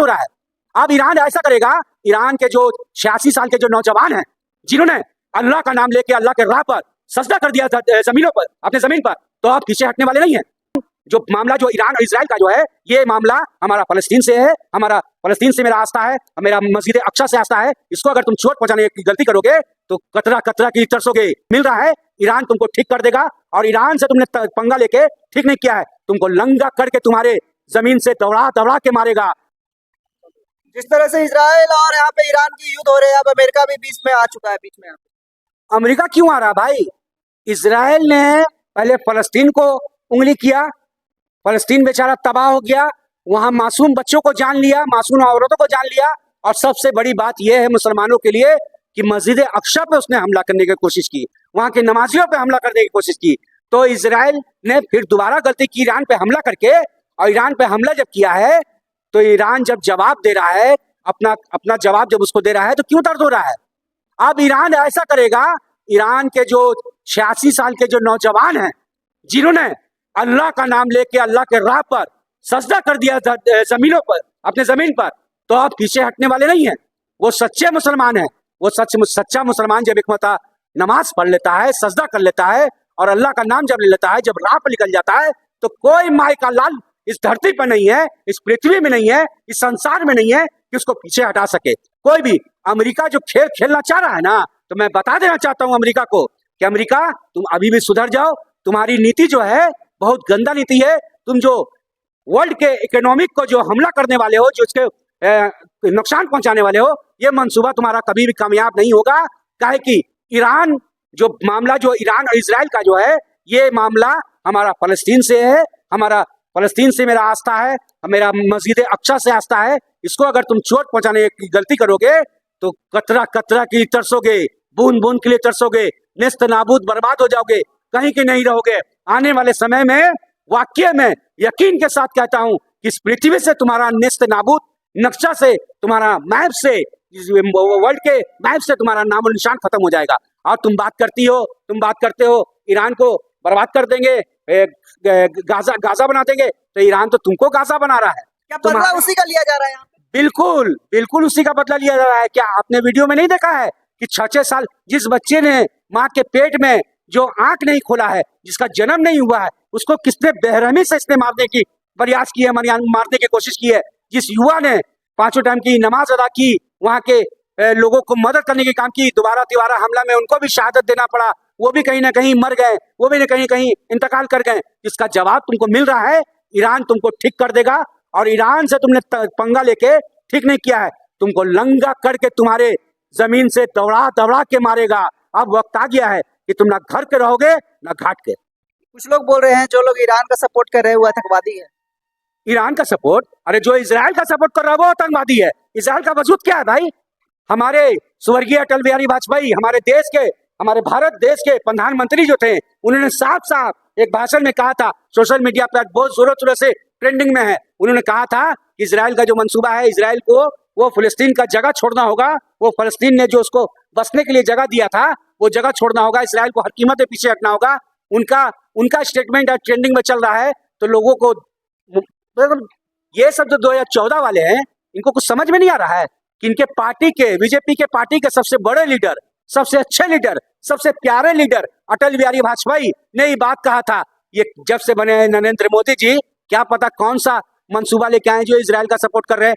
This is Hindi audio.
रहा है। अब ईरान ऐसा करेगा, ईरान के जो 86 साल के जो नौजवान हैं जिन्होंने अल्लाह का नाम लेके अल्लाह के राह पर सजदा कर दिया था जमीनों पर, अपने जमीन पर, तो आप पीछे हटने वाले नहीं हैं। जो मामला जो ईरान और इजराइल का जो है, ये मामला हमारा फलस्तीन से है, हमारा फलस्तीन से मेरा आस्था है, मेरा मस्जिद अक्सा से आस्था है। इसको अगर तुम चोट पहुंचाने की गलती करोगे तो कतरा कतरा की तरसोगे। मिल रहा है, ईरान तुमको ठीक कर देगा, और ईरान से तुमने पंगा लेके ठीक नहीं किया है, तुमको लंगा करके तुम्हारे जमीन से दौड़ा दौड़ा के मारेगा। जिस तरह से इजराइल और यहाँ पे ईरान की युद्ध हो रहे हैं, अब अमेरिका भी बीच में आ चुका है, बीच में। अमेरिका क्यों आ रहा भाई? इजराइल ने पहले फलस्तीन को उंगली किया, फलस्तीन बेचारा तबाह हो गया, वहां मासूम बच्चों को जान लिया, मासूम औरतों को जान लिया, और सबसे बड़ी बात यह है मुसलमानों के लिए कि मस्जिद अक्सा पे उसने हमला करने की कोशिश की, वहां के नमाजियों पे हमला करने की कोशिश की। तो इजराइल ने फिर दोबारा गलती की ईरान पे हमला करके, और ईरान पे हमला जब किया है तो ईरान जब जवाब दे रहा है, अपना जवाब जब उसको दे रहा है, तो क्यों दर्द हो रहा है? अब ईरान ऐसा करेगा, ईरान के जो 86 साल के जो नौजवान हैं जिन्होंने अल्लाह का नाम लेके अल्लाह के राह पर सजदा कर दिया था जमीनों पर, अपने जमीन पर, तो आप पीछे हटने वाले नहीं हैं। वो सच्चे मुसलमान हैं। वो सच्चा मुसलमान जब एक मता नमाज पढ़ लेता है, सजदा कर लेता है, और अल्लाह का नाम जब ले लेता है, जब राह पर निकल जाता है, तो कोई माई का लाल इस धरती पर नहीं है, इस पृथ्वी में नहीं है, इस संसार में नहीं है कि उसको पीछे हटा सके कोई भी। अमेरिका जो खेल खेलना चाह रहा है ना, तो मैं बता देना चाहता हूं अमेरिका को कि अमेरिका तुम अभी भी सुधर जाओ। तुम्हारी नीति जो है बहुत गंदा नीति है। तुम जो वर्ल्ड के इकोनॉमिक को जो हमला करने वाले हो, जो उसके नुकसान पहुंचाने वाले हो, ये मंसूबा तुम्हारा कभी भी कामयाब नहीं होगा। काहे कि ईरान जो मामला जो ईरान और इजराइल का जो है, ये मामला हमारा फलस्तीन से है, हमारा फलस्तीन से मेरा आस्था है, मेरा मस्जिद अक्सा से आस्था है। इसको अगर तुम चोट पहुंचाने की गलती करोगे तो कतरा कतरा की तरसोगे, बूंद बूंद के लिए तरसोगे, नेस्त नाबूद बर्बाद हो जाओगे, कहीं के नहीं रहोगे। आने वाले समय में वाकई में यकीन के साथ कहता हूं कि इस पृथ्वी से तुम्हारा नेस्त नाबूद, नक्शा से, तुम्हारा मैप से, वर्ल्ड के मैप से तुम्हारा नामो निशान खत्म हो जाएगा। और तुम बात करते हो ईरान को बर्बाद कर देंगे, गाजा बना देंगे, तो ईरान तो तुमको गाजा बना रहा है। क्या बदला उसी का लिया जा रहा है यहाँ पे? बिल्कुल बिल्कुल उसी का बदला लिया जा रहा है। क्या आपने वीडियो में नहीं देखा है कि 6-6 साल जिस बच्चे ने माँ के पेट में जो आंख नहीं खोला है, जिसका जन्म नहीं हुआ है, उसको किसने बेरहमी से इसने मारने की प्रयास की है, मारने की कोशिश की है। जिस युवा ने 5 टाइम की नमाज अदा की, वहां के लोगों को मदद करने के काम की, दोबारा तिबारा हमला में उनको भी शहादत देना पड़ा, वो भी कहीं ना कहीं मर गए, वो भी कहीं कहीं इंतकाल कर गए। इसका जवाब तुमको मिल रहा है। ईरान तुमको ठीक कर देगा, और ईरान से तुमने पंगा लेके ठीक नहीं किया है, तुमको लंगा करके तुम्हारे जमीन से दौड़ा दौड़ा के मारेगा। अब वक्त आ गया है कि तुम ना घर के रहोगे ना घाट के। कुछ लोग बोल रहे हैं जो लोग ईरान का सपोर्ट कर रहे हैं वो आतंकवादी है। ईरान का सपोर्ट? अरे जो इजराइल का सपोर्ट कर रहा है वो आतंकवादी है। इजराइल का वजूद क्या है भाई? हमारे स्वर्गीय अटल बिहारी वाजपेयी, हमारे देश के, हमारे भारत देश के प्रधानमंत्री जो थे, उन्होंने साफ साफ एक भाषण में कहा था, सोशल मीडिया पर बहुत जोरों शोरों से ट्रेंडिंग में है। उन्होंने कहा था कि इजराइल का जो मंसूबा है, इजराइल को वो फिलिस्तीन का जगह छोड़ना होगा। वो फिलिस्तीन ने जो उसको बसने के लिए जगह दिया था, वो जगह छोड़ना होगा। इजराइल को हर कीमत पे पीछे हटना होगा। उनका स्टेटमेंट आज ट्रेंडिंग में चल रहा है। तो लोगों को ये सब जो 2014 वाले हैं, इनको कुछ समझ में नहीं आ रहा है कि इनके पार्टी के, बीजेपी के पार्टी के सबसे बड़े लीडर, सबसे अच्छे लीडर, सबसे प्यारे लीडर अटल बिहारी वाजपेयी ने ये बात कहा था। ये जब से बने नरेंद्र मोदी जी, क्या पता कौन सा मंसूबा लेके आए जो इजराइल का सपोर्ट कर रहे हैं।